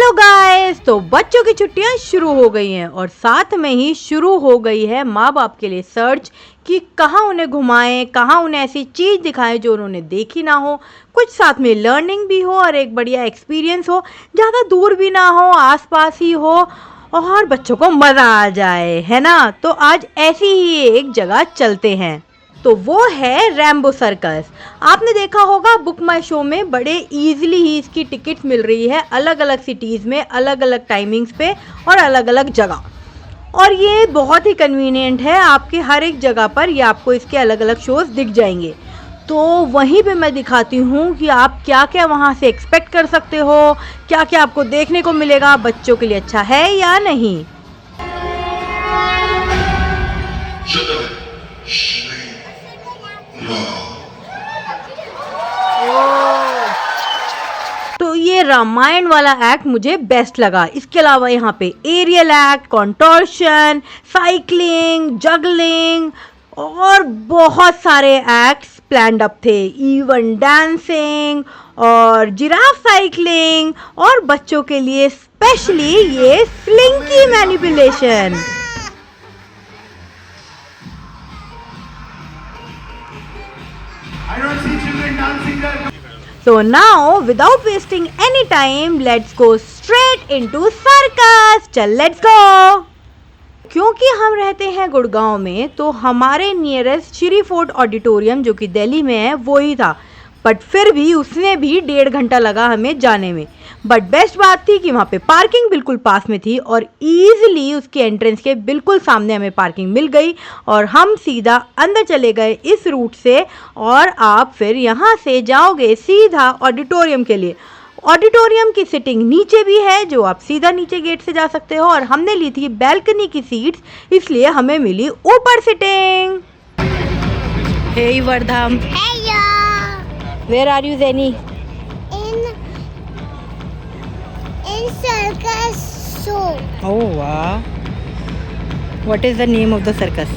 Hello guys, तो बच्चों की छुट्टियां शुरू हो गई हैं और साथ में ही शुरू हो गई है माँ बाप के लिए सर्च कि कहाँ उन्हें घुमाएं, कहाँ उन्हें ऐसी चीज़ दिखाएं जो उन्होंने देखी ना हो, कुछ साथ में लर्निंग भी हो और एक बढ़िया एक्सपीरियंस हो, ज़्यादा दूर भी ना हो, आसपास ही हो और बच्चों को मज़ा आ जाए, है ना। तो आज ऐसी ही एक जगह चलते हैं, तो वो है रैम्बो सर्कस। आपने देखा होगा बुक माई शो में बड़े इजीली ही इसकी टिकट्स मिल रही है अलग अलग सिटीज़ में, अलग अलग टाइमिंग्स पे और अलग अलग जगह। और ये बहुत ही कन्वीनियंट है, आपके हर एक जगह पर ये आपको इसके अलग अलग शोज़ दिख जाएंगे। तो वहीं पे मैं दिखाती हूँ कि आप क्या क्या वहाँ से एक्सपेक्ट कर सकते हो, क्या क्या आपको देखने को मिलेगा, बच्चों के लिए अच्छा है या नहीं। तो ये रामायण वाला एक्ट मुझे बेस्ट लगा। इसके अलावा यहाँ पे एरियल एक्ट, कॉन्टोर्शन, साइकिलिंग, जगलिंग और बहुत सारे एक्ट्स प्लान्ड अप थे, इवन डांसिंग और जिराफ साइकिलिंग और बच्चों के लिए स्पेशली ये slinky manipulation. So now, without wasting any time, let's go straight into circus. चल let's go. क्योंकि हम रहते हैं गुड़गांव में, तो हमारे नियरेस्ट श्री फोर्ट ऑडिटोरियम जो कि दिल्ली में है वो ही था, बट फिर भी उसने भी 1.5 घंटा लगा हमें जाने में। बट बेस्ट बात थी कि वहाँ पे पार्किंग बिल्कुल पास में थी और ईजिली उसके एंट्रेंस के बिल्कुल सामने हमें पार्किंग मिल गई और हम सीधा अंदर चले गए इस रूट से। और आप फिर यहाँ से जाओगे सीधा ऑडिटोरियम के लिए। ऑडिटोरियम की सिटिंग नीचे भी है, जो आप सीधा नीचे गेट से जा सकते हो, और हमने ली थी बैल्कनी की सीट्स, इसलिए हमें मिली ऊपर sitting. Hey Vardham, where are you, Zeni? In circus show. Oh wow! What is the name of the circus?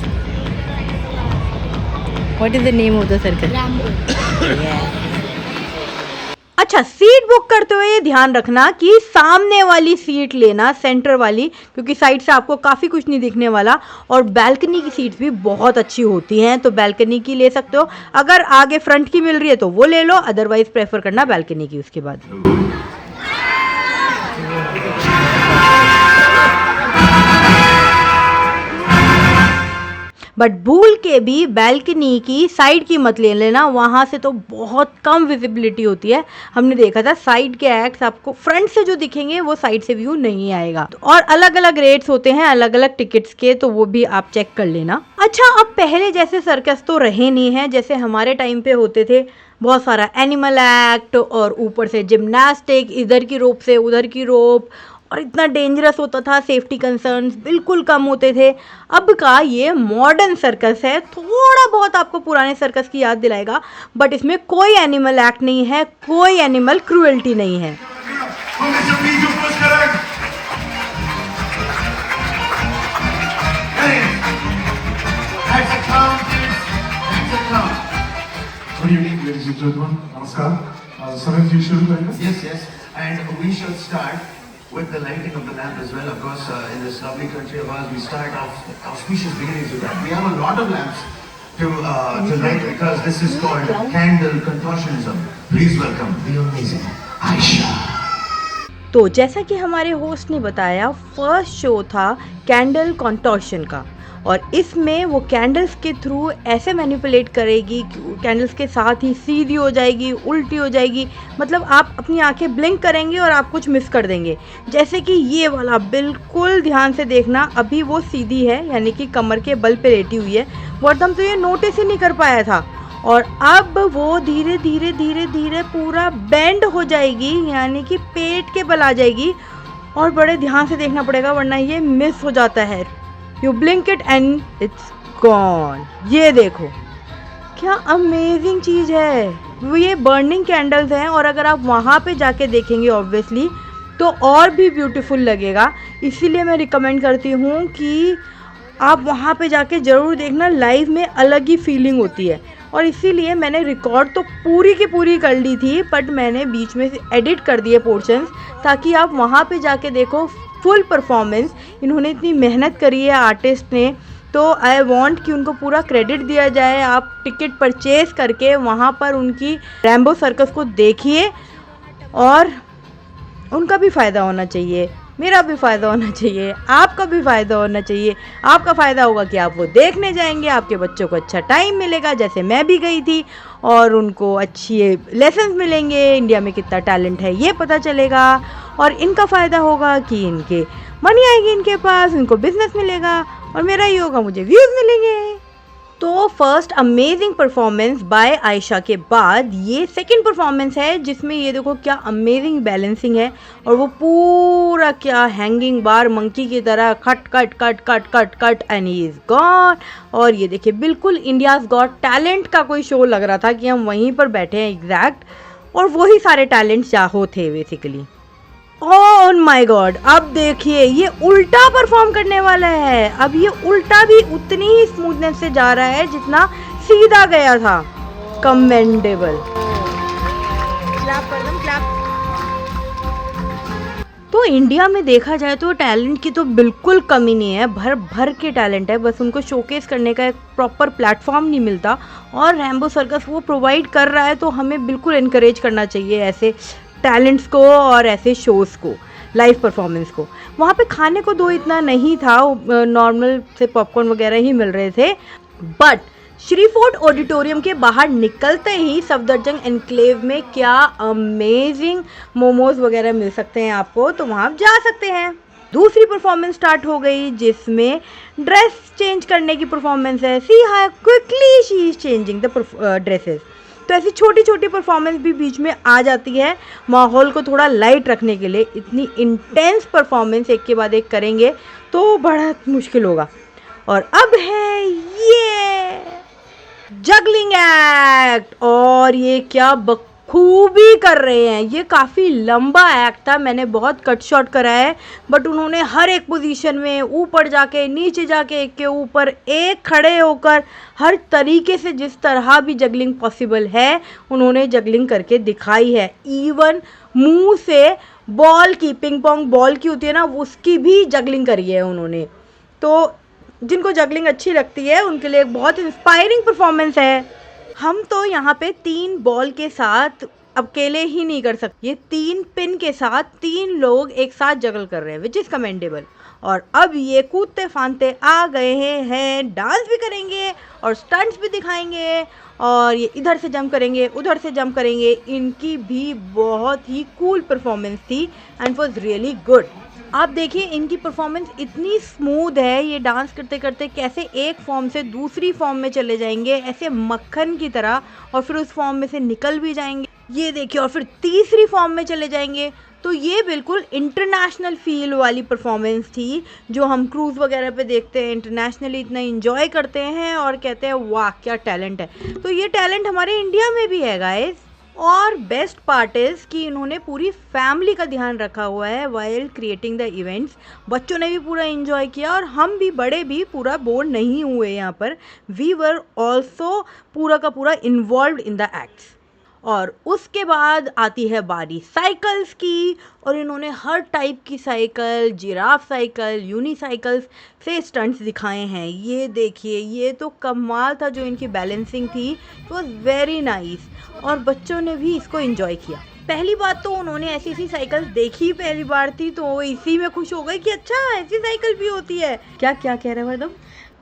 What is the name of the circus? Rambo. Yeah. अच्छा, सीट बुक करते हुए ये ध्यान रखना कि सामने वाली सीट लेना, सेंटर वाली, क्योंकि साइड से आपको काफ़ी कुछ नहीं दिखने वाला। और बैल्कनी की सीट्स भी बहुत अच्छी होती हैं, तो बैल्कनी की ले सकते हो। अगर आगे फ्रंट की मिल रही है तो वो ले लो, अदरवाइज प्रेफर करना बैल्कनी की उसके बाद। बट भूल के भी बैल्कनी की साइड की मत ले लेना, वहाँ से तो बहुत कम विजिबिलिटी होती है। हमने देखा था साइड के एक्ट्स आपको फ्रंट से जो दिखेंगे वो साइड से व्यू नहीं आएगा। और अलग अलग रेट्स होते हैं अलग अलग टिकट्स के, तो वो भी आप चेक कर लेना। अच्छा, अब पहले जैसे सर्कस तो रहे नहीं है जैसे हमारे टाइम पे होते थे, बहुत सारा एनिमल एक्ट और ऊपर से जिम्नास्टिक, इधर की रोप से उधर की रोप, और इतना डेंजरस होता था, सेफ्टी कंसर्न्स बिल्कुल कम होते थे। अब का ये मॉडर्न सर्कस है, थोड़ा बहुत आपको पुराने सर्कस की याद दिलाएगा, बट इसमें कोई एनिमल एक्ट नहीं है, कोई एनिमल क्रूएल्टी नहीं है। Good evening, ladies and gentlemen. Namaskar. Saranji, शुरू करेंगे? Yes. And we shall start with the lighting of the lamp as well. Of course, in this lovely country of ours, we start off auspicious beginnings with that. We have a lot of lamps to light because this is called candle contortionism. Please welcome the amazing Aisha. तो जैसा कि हमारे host ने बताया, first show था candle कॉन्टॉर्शन का, और इसमें वो कैंडल्स के थ्रू ऐसे मैनिपुलेट करेगी कि कैंडल्स के साथ ही सीधी हो जाएगी, उल्टी हो जाएगी, मतलब आप अपनी आंखें ब्लिंक करेंगे और आप कुछ मिस कर देंगे। जैसे कि ये वाला, बिल्कुल ध्यान से देखना, अभी वो सीधी है यानी कि कमर के बल पे लेटी हुई है, वर्धम तो ये नोटिस ही नहीं कर पाया था, और अब वो धीरे धीरे धीरे धीरे पूरा बेंड हो जाएगी यानी कि पेट के बल आ जाएगी, और बड़े ध्यान से देखना पड़ेगा वरना ये मिस हो जाता है। You blink it and it's gone. ये देखो क्या अमेजिंग चीज़ है, वो ये बर्निंग कैंडल्स हैं, और अगर आप वहाँ पे जाके देखेंगे ऑब्वियसली तो और भी ब्यूटीफुल लगेगा। इसीलिए मैं रिकमेंड करती हूँ कि आप वहाँ पे जाके ज़रूर देखना, लाइव में अलग ही फीलिंग होती है। और इसीलिए मैंने रिकॉर्ड तो पूरी की पूरी कर ली थी, बट मैंने बीच में से एडिट कर दिए पोर्शंस, ताकि आप वहाँ पे जाके देखो फुल परफॉर्मेंस। इन्होंने इतनी मेहनत करी है आर्टिस्ट ने, तो आई वांट कि उनको पूरा क्रेडिट दिया जाए। आप टिकट परचेज़ करके वहाँ पर उनकी रैम्बो सर्कस को देखिए, और उनका भी फ़ायदा होना चाहिए, मेरा भी फ़ायदा होना चाहिए, आपका भी फ़ायदा होना चाहिए। आपका फ़ायदा होगा कि आप वो देखने जाएंगे, आपके बच्चों को अच्छा टाइम मिलेगा, जैसे मैं भी गई थी, और उनको अच्छे लेसन्स मिलेंगे, इंडिया में कितना टैलेंट है ये पता चलेगा, और इनका फ़ायदा होगा कि इनके मनी आएगी इनके पास, इनको बिजनेस मिलेगा, और मेरा ये होगा, मुझे व्यूज़ मिलेंगे। तो first amazing performance by Ayesha के बाद ये सेकंड परफॉर्मेंस है, जिसमें ये देखो क्या अमेजिंग बैलेंसिंग है, और वो पूरा क्या हैंगिंग बार मंकी की तरह cut cut cut cut cut cut and he is gone. और ये देखिए बिल्कुल इंडियाज़ गॉट टैलेंट का कोई शो लग रहा था कि हम वहीं पर बैठे हैं एग्जैक्ट, और वही सारे टैलेंट चाहो थे बेसिकली। ओह माय गॉड, अब देखिए ये उल्टा परफॉर्म करने वाला है। अब ये उल्टा भी उतनी ही स्मूथनेस से जा रहा है जितना सीधा गया था। कमेंडेबल, क्लैप कर दम, क्लैप। तो इंडिया में देखा जाए तो टैलेंट की तो बिल्कुल कमी नहीं है, भर भर के टैलेंट है, बस उनको शोकेस करने का एक प्रॉपर प्लेटफॉर्म नहीं मिलता, और रैम्बो सर्कस वो प्रोवाइड कर रहा है, तो हमें बिल्कुल इनकरेज करना चाहिए ऐसे टैलेंट्स को और ऐसे शोज़ को, लाइव परफॉर्मेंस को। वहाँ पे खाने को दो इतना नहीं था, नॉर्मल से पॉपकॉर्न वगैरह ही मिल रहे थे, बट श्री फोर्ट ऑडिटोरियम के बाहर निकलते ही सफदरजंग एनक्लेव में क्या अमेजिंग मोमोज वगैरह मिल सकते हैं आपको, तो वहाँ आप जा सकते हैं। दूसरी परफॉर्मेंस स्टार्ट हो गई, जिसमें ड्रेस चेंज करने की परफॉर्मेंस है। See how quickly she is changing the dresses. तो ऐसी छोटी छोटी परफॉर्मेंस भी बीच में आ जाती है माहौल को थोड़ा लाइट रखने के लिए। इतनी इंटेंस परफॉर्मेंस एक के बाद एक करेंगे तो बड़ा मुश्किल होगा। और अब है ये जगलिंग एक्ट, और ये क्या बखूबी कर रहे हैं। ये काफ़ी लंबा एक्ट था, मैंने बहुत कट शॉट करा है, बट उन्होंने हर एक पोजीशन में ऊपर जाके नीचे जाके एक के ऊपर एक खड़े होकर हर तरीके से जिस तरह भी जगलिंग पॉसिबल है उन्होंने जगलिंग करके दिखाई है। इवन मुंह से बॉल की, पिंग पोंग बॉल की होती है ना, उसकी भी जगलिंग करी है उन्होंने। तो जिनको जगलिंग अच्छी लगती है उनके लिए एक बहुत इंस्पायरिंग परफॉर्मेंस है। हम तो यहाँ पे 3 बॉल के साथ अकेले ही नहीं कर सकते, ये 3 पिन के साथ 3 लोग एक साथ जगल कर रहे हैं, विच इज़ कमेंडेबल। और अब ये कूदते फांदते आ गए हैं, डांस भी करेंगे और स्टंट्स भी दिखाएंगे, और ये इधर से जंप करेंगे उधर से जंप करेंगे। इनकी भी बहुत ही कूल परफॉर्मेंस थी एंड वॉज रियली गुड। आप देखिए इनकी परफॉर्मेंस इतनी स्मूथ है, ये डांस करते करते कैसे एक फॉर्म से दूसरी फॉर्म में चले जाएंगे ऐसे मक्खन की तरह, और फिर उस फॉर्म में से निकल भी जाएंगे, ये देखिए, और फिर तीसरी फॉर्म में चले जाएंगे। तो ये बिल्कुल इंटरनेशनल फील वाली परफॉर्मेंस थी, जो हम क्रूज़ वगैरह पे देखते हैं, इंटरनेशनली इतना इंजॉय करते हैं और कहते हैं वाह क्या टैलेंट है। तो ये टैलेंट हमारे इंडिया में भी है गाइस। और बेस्ट पार्ट इज़ कि इन्होंने पूरी फैमिली का ध्यान रखा हुआ है वाइल क्रिएटिंग द इवेंट्स। बच्चों ने भी पूरा एंजॉय किया और हम भी बड़े भी पूरा बोर नहीं हुए यहाँ पर। वी वर ऑल्सो पूरा का पूरा इन्वॉल्व इन द एक्ट्स। और उसके बाद आती है बारी साइकिल्स की, और इन्होंने हर टाइप की साइकिल, जिराफ साइकिल, यूनिसाइकिल्स से स्टंट्स दिखाए हैं। ये देखिए, ये तो कमाल था जो इनकी बैलेंसिंग थी, इट वॉज वेरी नाइस, और बच्चों ने भी इसको एंजॉय किया। पहली बात तो उन्होंने ऐसी ऐसी साइकिल्स देखी पहली बार थी, तो वो इसी में खुश हो गए कि अच्छा ऐसी साइकिल भी होती है। क्या क्या कह रहे हो तुम?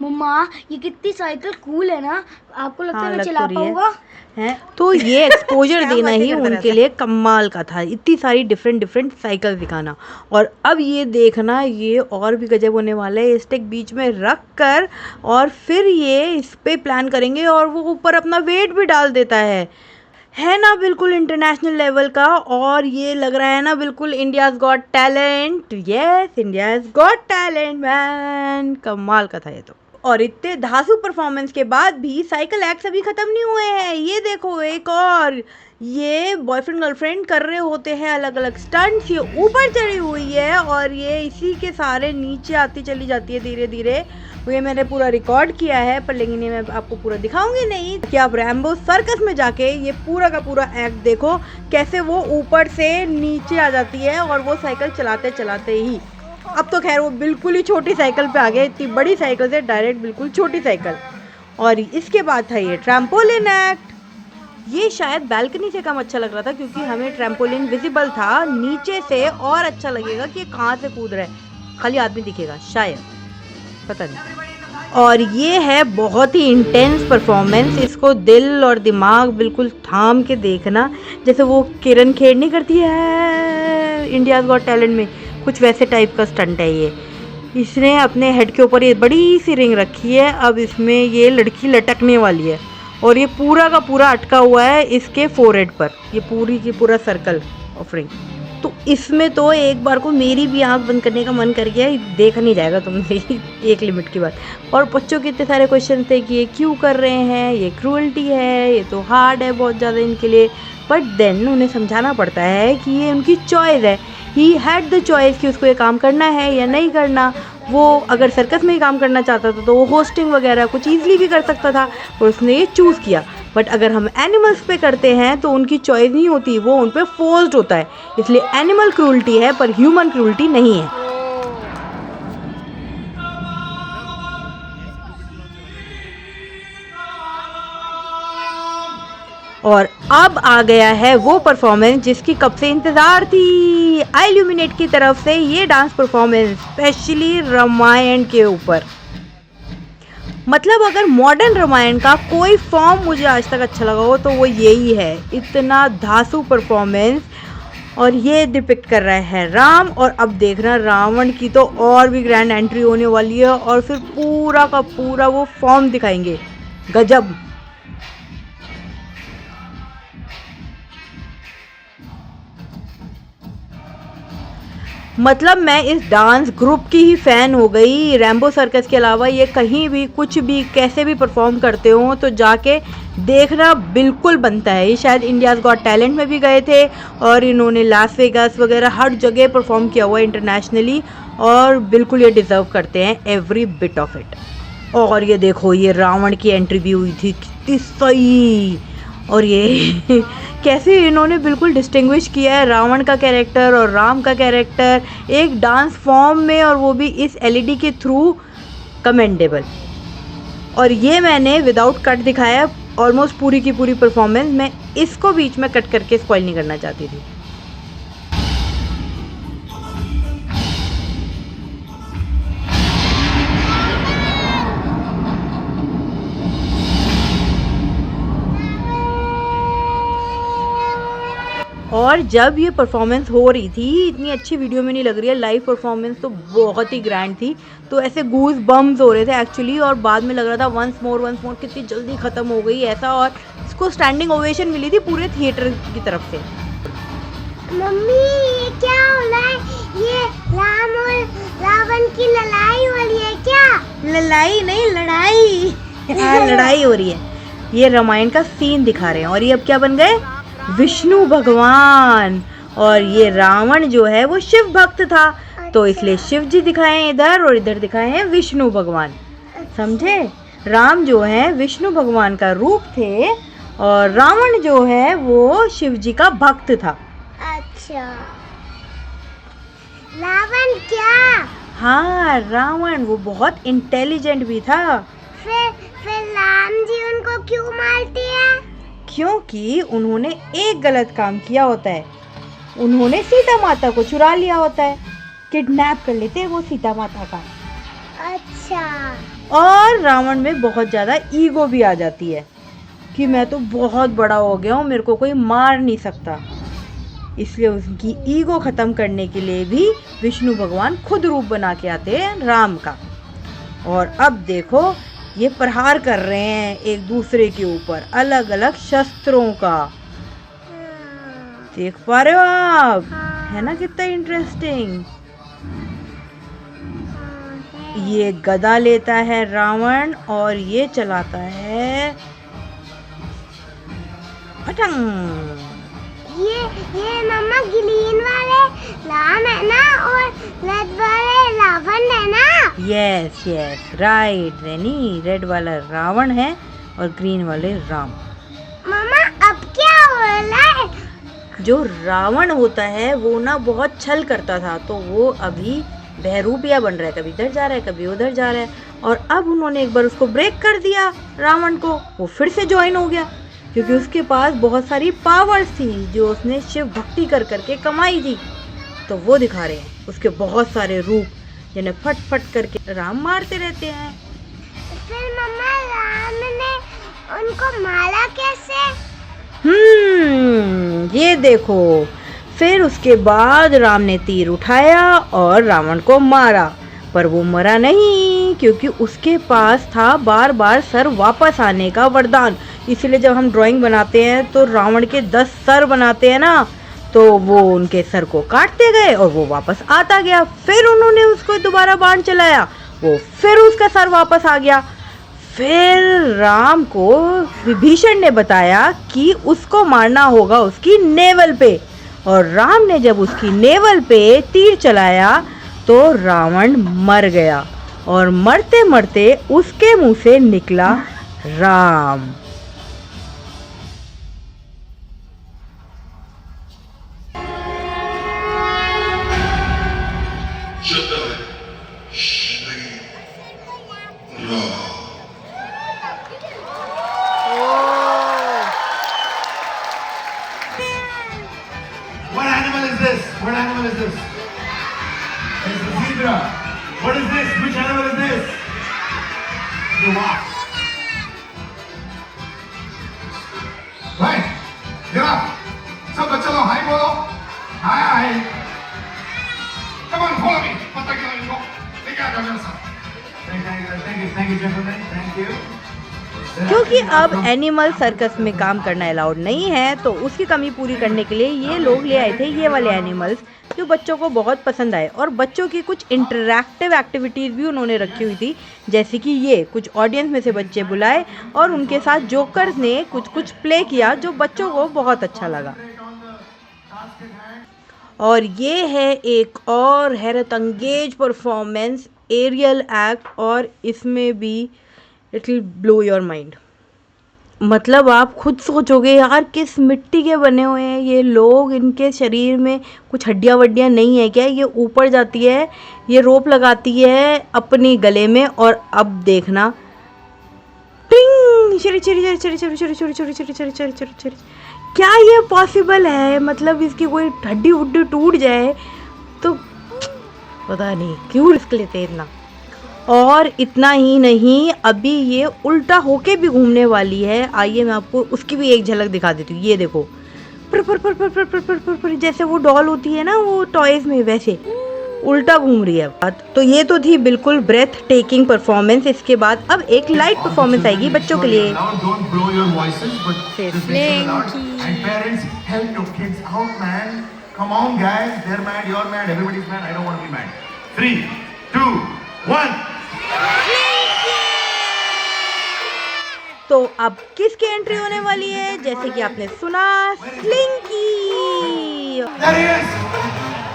मम्मा ये कितनी साइकिल कूल है ना, आपको लगता है मैं चला पाऊंगा? है तो ये एक्सपोजर देना ही उनके लिए कमाल का था, इतनी सारी डिफरेंट साइकिल दिखाना। और अब ये देखना, ये और भी गजब होने वाला है। स्टिक बीच में रख कर और फिर ये इस पे प्लान करेंगे, और वो ऊपर अपना वेट भी डाल देता है ना, बिल्कुल इंटरनेशनल लेवल का। और ये लग रहा है ना बिल्कुल India's got talent. Yes, India's got talent man, कमाल का था ये तो। और इतने धांसू परफॉर्मेंस के बाद भी साइकिल एक्ट्स अभी ख़त्म नहीं हुए हैं। ये देखो एक और, ये बॉयफ्रेंड गर्लफ्रेंड कर रहे होते हैं अलग अलग स्टंट्स। ये ऊपर चढ़ी हुई है और ये इसी के सारे नीचे आती चली जाती है धीरे धीरे। ये मैंने पूरा रिकॉर्ड किया है पर लेकिन ये मैं आपको पूरा दिखाऊंगी नहीं कि आप रैम्बो सर्कस में जाके ये पूरा का पूरा एक्ट देखो कैसे वो ऊपर से नीचे आ जाती है और वो साइकिल चलाते चलाते ही। अब तो खैर वो बिल्कुल ही छोटी साइकिल पे आ गए, इतनी बड़ी साइकिल से डायरेक्ट बिल्कुल छोटी साइकिल। और इसके बाद था ये ट्रैम्पोलिन एक्ट। ये शायद बैल्कनी से कम अच्छा लग रहा था क्योंकि हमें ट्रैम्पोलिन विजिबल था, नीचे से और अच्छा लगेगा कि कहाँ से कूद रहा है, खाली आदमी दिखेगा शायद, पता नहीं। और ये है बहुत ही इंटेंस परफॉर्मेंस, इसको दिल और दिमाग बिल्कुल थाम के देखना, जैसे वो किरण खेर नहीं करती है इंडियाज़ गॉट टैलेंट में, कुछ वैसे टाइप का स्टंट है ये। इसने अपने हेड के ऊपर ये बड़ी सी रिंग रखी है, अब इसमें ये लड़की लटकने वाली है और ये पूरा का पूरा अटका हुआ है इसके फोरहेड पर, ये पूरी की पूरा सर्कल ऑफ रिंग। तो इसमें तो एक बार को मेरी भी आंख बंद करने का मन कर गया, देखा नहीं जाएगा तुमसे एक लिमिट की बात। और बच्चों के इतने सारे क्वेश्चन थे कि ये क्यों कर रहे हैं, ये क्रूअल्टी है, ये तो हार्ड है बहुत ज़्यादा इनके लिए, बट देन उन्हें समझाना पड़ता है कि ये उनकी चॉइस है। ही हैड द चॉइस कि उसको ये काम करना है या नहीं करना। वो अगर सर्कस में ही काम करना चाहता था तो वो होस्टिंग वगैरह कुछ ईजिली भी कर सकता था और उसने ये चूज़ किया। बट अगर हम एनिमल्स पे करते हैं तो उनकी चॉइस नहीं होती, वो उन पे फोर्स्ड होता है, इसलिए एनिमल क्रूअल्टी है पर ह्यूमन क्रूअल्टी नहीं है। और अब आ गया है वो परफॉर्मेंस जिसकी कब से इंतज़ार थी, आइल्यूमिनेट की तरफ से ये डांस परफॉर्मेंस स्पेशली रामायण के ऊपर। मतलब अगर मॉडर्न रामायण का कोई फॉर्म मुझे आज तक अच्छा लगा हो तो वो यही है, इतना धांसू परफॉर्मेंस। और ये डिपिक्ट कर रहा है राम, और अब देखना रावण की तो और भी ग्रैंड एंट्री होने वाली है और फिर पूरा का पूरा वो फॉर्म दिखाएंगे, गजब। मतलब मैं इस डांस ग्रुप की ही फ़ैन हो गई। रैम्बो सर्कस के अलावा ये कहीं भी कुछ भी कैसे भी परफॉर्म करते हो तो जाके देखना बिल्कुल बनता है। ये शायद इंडियाज़ गॉट टैलेंट में भी गए थे और इन्होंने लास वेगास वगैरह हर जगह परफॉर्म किया हुआ है इंटरनेशनली, और बिल्कुल ये डिज़र्व करते हैं एवरी बिट ऑफ इट। और ये देखो ये रावण की एंट्री भी हुई थी, कितनी सही। और ये कैसे इन्होंने बिल्कुल डिस्टिंग्विश किया है रावण का कैरेक्टर और राम का कैरेक्टर एक डांस फॉर्म में, और वो भी इस एलईडी के थ्रू, कमेंडेबल। और ये मैंने विदाउट कट दिखाया ऑलमोस्ट पूरी की पूरी परफॉर्मेंस, मैं इसको बीच में कट करके स्पॉइल नहीं करना चाहती थी। और जब ये परफॉर्मेंस हो रही थी, इतनी अच्छी वीडियो में नहीं लग रही है, लाइव परफॉर्मेंस तो बहुत ही ग्रैंड थी, तो ऐसे गूज बम्स हो रहे थे एक्चुअली। और बाद में लग रहा था वंस मोर कितनी जल्दी ख़त्म हो गई ऐसा, और इसको स्टैंडिंग ओवेशन मिली थी पूरे थिएटर की तरफ से। मम्मी ये क्या हो रहा है? ये राम और रावण की लड़ाई हो रही है क्या? लड़ाई नहीं, लड़ाई लड़ाई हो रही है। ये रामायण का सीन दिखा रहे हैं और ये अब क्या बन गए, विष्णु भगवान। और ये रावण जो है वो शिव भक्त था, तो इसलिए शिव जी दिखाए हैं इधर और इधर दिखाए हैं विष्णु भगवान, समझे। राम जो है विष्णु भगवान का रूप थे और रावण जो है वो शिव जी का भक्त था। अच्छा, रावण क्या? हाँ रावण, वो बहुत इंटेलिजेंट भी था। फिर राम जी उनको क्यों मारते हैं? क्योंकि उन्होंने एक गलत काम किया होता है, उन्होंने सीता माता को चुरा लिया होता है, किडनैप कर लेते हैं वो सीता माता का। अच्छा। और रावण में बहुत ज़्यादा ईगो भी आ जाती है कि मैं तो बहुत बड़ा हो गया हूँ, मेरे को कोई मार नहीं सकता, इसलिए उनकी ईगो ख़त्म करने के लिए भी विष्णु भगवान खुद रूप बना के आते हैं राम का। और अब देखो ये प्रहार कर रहे हैं एक दूसरे के ऊपर अलग अलग शस्त्रों का, देख पा रहे हो आप, है ना कितना इंटरेस्टिंग। ये गदा लेता है रावण और ये चलाता है पतंग। ये मम्मा ग्रीन वाले राम है ना और रेड वाले रावण है ना। यस यस राइट रेनी, रेड वाला रावण है और ग्रीन वाले राम। मम्मा अब क्या हो रहा है? जो रावण होता है वो ना बहुत छल करता था, तो वो अभी बहरूपिया बन रहा है, कभी इधर जा रहा है कभी उधर जा रहा है। और अब उन्होंने एक बार उसको ब्रेक कर दिया रावण को, वो फिर से ज्वाइन हो गया क्योंकि उसके पास बहुत सारी पावर्स थी जो उसने शिव भक्ति कर करके कमाई थी। तो वो दिखा रहे हैं उसके बहुत सारे रूप जिन्हें फट फट करके राम मारते रहते हैं। फिर मम्मा राम ने उनको मारा कैसे? ये देखो, फिर उसके बाद राम ने तीर उठाया और रावण को मारा, पर वो मरा नहीं क्योंकि उसके पास था बार बार सर वापस आने का वरदान। इसलिए जब हम ड्राइंग बनाते हैं तो रावण के 10 सर बनाते हैं ना, तो वो उनके सर को काटते गए और वो वापस आता गया। फिर उन्होंने उसको दोबारा बाण चलाया, वो फिर उसका सर वापस आ गया। फिर राम को विभीषण ने बताया कि उसको मारना होगा उसकी नेवल पे, और राम ने जब उसकी नेवल पे तीर चलाया तो रावण मर गया और मरते मरते उसके मुंह से निकला Ram. What animal is this? What animal is this? It's a zebra. What is this? Which animal is this? Giraffe. Right. Giraffe. सब बच्चे लोग हाय बोलो. हाय हाय. Come on, follow me. पता क्या इनको? लेके आ जाओ मेरे साथ. Thank you, gentlemen. Thank you. क्योंकि अब एनिमल सर्कस में काम करना अलाउड नहीं है, तो उसकी कमी पूरी करने के लिए ये लोग ले आए थे ये वाले एनिमल्स जो बच्चों को बहुत पसंद आए। और बच्चों की कुछ इंटरैक्टिव एक्टिविटीज़ भी उन्होंने रखी हुई थी, जैसे कि ये कुछ ऑडियंस में से बच्चे बुलाए और उनके साथ जोकर्स ने कुछ प्ले किया जो बच्चों को बहुत अच्छा लगा। और ये है एक और हैरत अंगेज परफॉर्मेंस, एरियल एक्ट, और इसमें भी it will blow your mind. मतलब आप खुद सोचोगे यार किस मिट्टी के बने हुए हैं ये लोग, इनके शरीर में कुछ हड्डियां वड्डियां नहीं है क्या? ये ऊपर जाती है, ये रोप लगाती है अपने गले में, और अब देखना टिंग चरी चरी चरी चरी चरी चरी चरी चरी चरी चरी चरी चरी चरी। क्या ये पॉसिबल है? मतलब इसकी कोई हड्डी उड्डी टूट जाए तो पता नहीं क्यों रिस्क लेते इतना। और इतना ही नहीं, अभी ये उल्टा होके भी घूमने वाली है। आइए मैं आपको उसकी भी एक झलक दिखा देती हूँ। ये देखो पर पर पर पर पर पर पर पर पर जैसे वो डॉल होती है ना वो टॉयज में, वैसे उल्टा घूम रही है। तो ये तो थी बिल्कुल ब्रेथ टेकिंग परफॉर्मेंस। इसके बाद अब एक लाइट परफॉर्मेंस आएगी बच्चों के लिए। तो अब किसकी एंट्री होने वाली है? जैसे कि आपने सुना, slinky.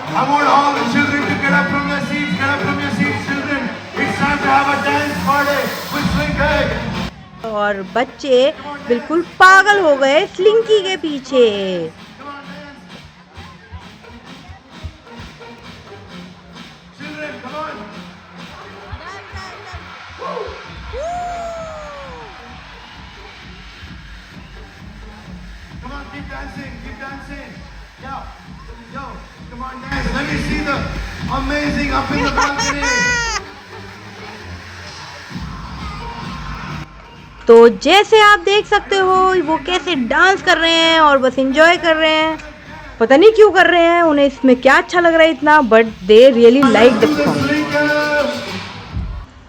I want all the children to get up from their seats. Get up from your seats, children. It's time to have a dance party with Slinky. और बच्चे बिल्कुल पागल हो गए स्लिंकी के पीछे। Children, come on. Come on, keep dancing, keep dancing. Yo, come on, dance. Let me see the amazing up in the balcony. तो जैसे आप देख सकते हो वो कैसे डांस कर रहे हैं और बस एंजॉय कर रहे हैं। पता नहीं क्यों कर रहे हैं, उन्हें इसमें क्या अच्छा लग रहा है इतना, but they really like the song.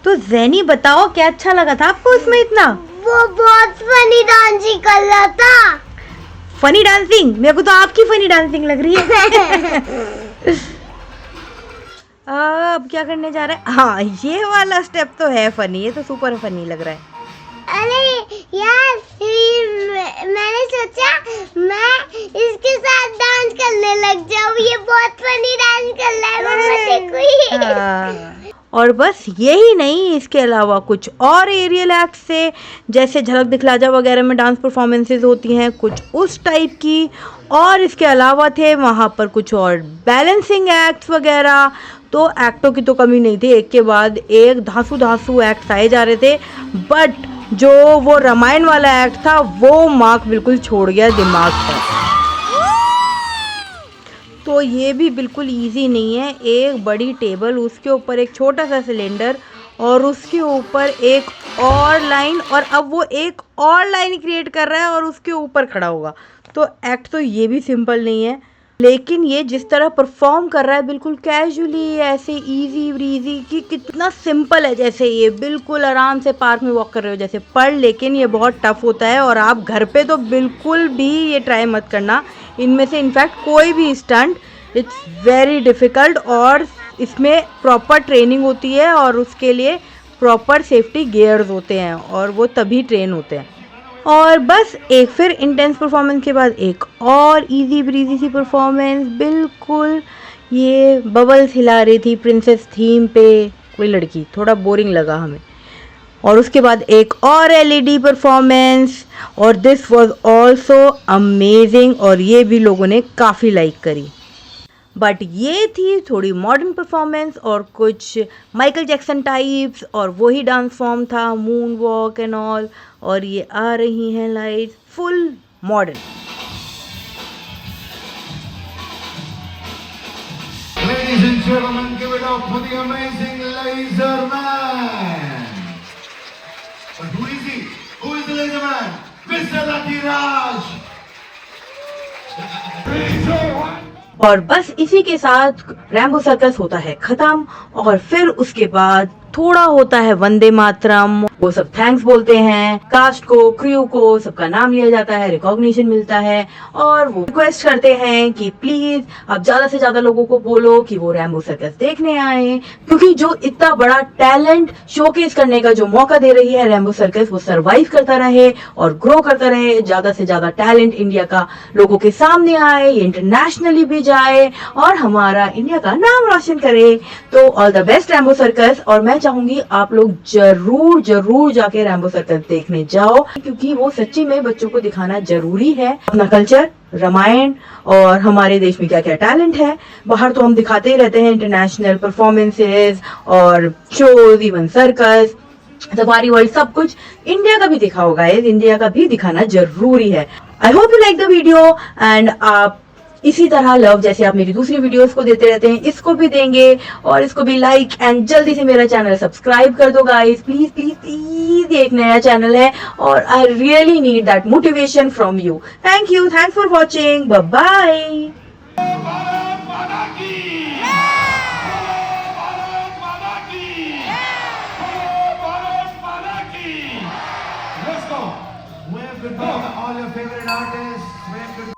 तो ज़ैनी बताओ क्या अच्छा लगा था आपको इसमें इतना? वो बहुत फनी डांसिंग कर रहा था। Funny dancing? मेरे को तो आपकी फनी डांसिंग लग रही है। अब क्या करने जा रहा है? हाँ, ये वाला स्टेप तो है फनी, ये तो सुपर फनी लग रहा है। अरे यार, मैंने सोचा मैं इसके साथ डांस करने लग जाऊँ, ये बहुत फनी डांस कर रहा है, मम्मा देखो ये। हाँ। और बस यही नहीं, इसके अलावा कुछ और एरियल एक्ट्स से, जैसे झलक दिखला जा वगैरह में डांस परफॉर्मेंसेज होती हैं, कुछ उस टाइप की। और इसके अलावा थे वहाँ पर कुछ और बैलेंसिंग एक्ट्स वगैरह। तो एक्टों की तो कमी नहीं थी, एक के बाद एक धांसू धांसू एक्ट आए जा रहे थे। बट जो वो रामायण वाला एक्ट था, वो मार्क बिल्कुल छोड़ गया दिमाग पर। तो ये भी बिल्कुल इजी नहीं है। एक बड़ी टेबल, उसके ऊपर एक छोटा सा सिलेंडर और उसके ऊपर एक और लाइन, और अब वो एक और लाइन क्रिएट कर रहा है और उसके ऊपर खड़ा होगा। तो एक्ट तो ये भी सिंपल नहीं है, लेकिन ये जिस तरह परफॉर्म कर रहा है बिल्कुल कैजुअली, ऐसे इजी ब्रीजी, कि कितना सिंपल है, जैसे ये बिल्कुल आराम से पार्क में वॉक कर रहे हो जैसे। पर लेकिन ये बहुत टफ होता है और आप घर पे तो बिल्कुल भी ये ट्राई मत करना। इनमें से इनफैक्ट कोई भी स्टंट, इट्स वेरी डिफ़िकल्ट, और इसमें प्रॉपर ट्रेनिंग होती है और उसके लिए प्रॉपर सेफ्टी गियर्स होते हैं और वो तभी ट्रेन होते हैं। और बस एक फिर इंटेंस परफॉर्मेंस के बाद एक और इजी ब्रीजी सी परफॉर्मेंस, बिल्कुल ये बबल्स हिला रही थी प्रिंसेस थीम पे कोई लड़की, थोड़ा बोरिंग लगा हमें। और उसके बाद एक और एलईडी परफॉर्मेंस, और दिस वाज आल्सो अमेजिंग, और ये भी लोगों ने काफ़ी लाइक करी। बट ये थी थोड़ी मॉडर्न परफॉर्मेंस और कुछ माइकल जैक्सन टाइप्स, और वही डांस फॉर्म था, मून वॉक एंड ऑल। और ये आ रही हैं lights, full modern. Ladies and gentlemen, give it up for the amazing Laser Man. But who is he? Who is the Laser Man? Mr. Lucky Raj. और बस इसी के साथ रैम्बो सर्कस होता है खत्म, और फिर उसके बाद थोड़ा होता है वंदे मातरम। वो सब थैंक्स बोलते हैं कास्ट को, क्रू को, सबका नाम लिया जाता है, रिकॉग्निशन मिलता है, और वो रिक्वेस्ट करते हैं कि प्लीज आप ज्यादा से ज्यादा लोगों को बोलो कि वो रैम्बो सर्कस देखने आए, क्योंकि जो इतना बड़ा टैलेंट शोकेस करने का जो मौका दे रही है रैम्बो सर्कस, वो सरवाइव करता रहे और ग्रो करता रहे, ज्यादा से ज्यादा टैलेंट इंडिया का लोगों के सामने आए, इंटरनेशनली भी जाए और हमारा इंडिया का नाम रोशन करे। तो all the best Rambo circus, और मैं चाहूंगी आप लोग जरूर जरूर जाके रैम्बो सर्कस देखने जाओ, क्योंकि वो सच्ची में बच्चों को दिखाना जरूरी है अपना कल्चर, रामायण, और हमारे देश में क्या क्या टैलेंट है। बाहर तो हम दिखाते ही रहते हैं इंटरनेशनल परफॉर्मेंसेस और shows, even circus, safari world, सब कुछ। इंडिया का भी दिखा होगा, इंडिया का भी दिखाना जरूरी है। I hope you like the video, and आप इसी तरह लव जैसे आप मेरी दूसरी वीडियोस को देते रहते हैं, इसको भी देंगे, और इसको भी लाइक एंड जल्दी से मेरा चैनल सब्सक्राइब कर दो गाइस, प्लीज प्लीज प्लीज। ये एक नया चैनल है और I really need that motivation from you. Thank you, thanks for watching, bye bye. Let's go. Wave goodbye to all your favorite artists. Wave goodbye.